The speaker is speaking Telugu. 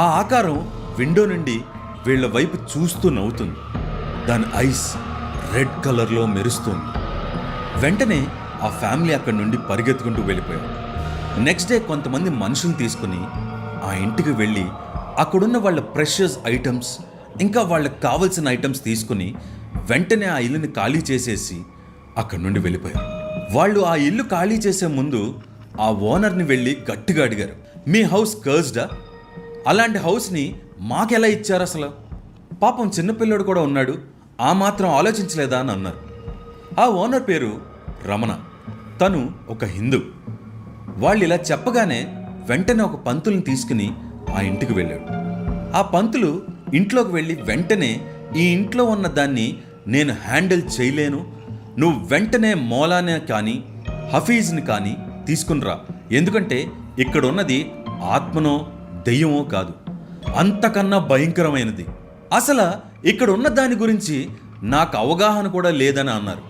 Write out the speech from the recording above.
ఆ ఆకారం విండో నుండి వీళ్ళ వైపు చూస్తూ నవ్వుతుంది. దాని ఐస్ రెడ్ కలర్లో మెరుస్తుంది. వెంటనే ఆ ఫ్యామిలీ అక్కడి నుండి పరిగెత్తుకుంటూ వెళ్ళిపోయారు. నెక్స్ట్ డే కొంతమంది మనుషులు తీసుకుని ఆ ఇంటికి వెళ్ళి అక్కడున్న వాళ్ళ ప్రెషియస్ ఐటమ్స్ ఇంకా వాళ్ళకి కావలసిన ఐటమ్స్ తీసుకుని వెంటనే ఆ ఇల్లుని ఖాళీ చేసేసి అక్కడి నుండి వెళ్ళిపోయారు. వాళ్ళు ఆ ఇల్లు ఖాళీ చేసే ముందు ఆ ఓనర్ని వెళ్ళి గట్టిగా అడిగారు, మీ హౌస్ కర్స్డా? అలాంటి హౌస్ని మాకెలా ఇచ్చారు అసలు? పాపం చిన్నపిల్లడు కూడా ఉన్నాడు, ఆ మాత్రం ఆలోచించలేదా అని అన్నారు. ఆ ఓనర్ పేరు రమణ. తను ఒక హిందూ. వాళ్ళు ఇలా చెప్పగానే వెంటనే ఒక పంతుల్ని తీసుకుని ఆ ఇంటికి వెళ్ళాడు. ఆ పంతులు ఇంట్లోకి వెళ్ళి వెంటనే ఈ ఇంట్లో ఉన్న దాన్ని నేను హ్యాండిల్ చేయలేను, నువ్వు వెంటనే మౌలానా కానీ హఫీజ్ని కానీ తీసుకునిరా, ఎందుకంటే ఇక్కడ ఉన్నది ఆత్మనో దెయ్యమో కాదు, అంతకన్నా భయంకరమైనది, అసలు ఇక్కడ ఉన్న దాని గురించి నాకు అవగాహన కూడా లేదని అన్నారు.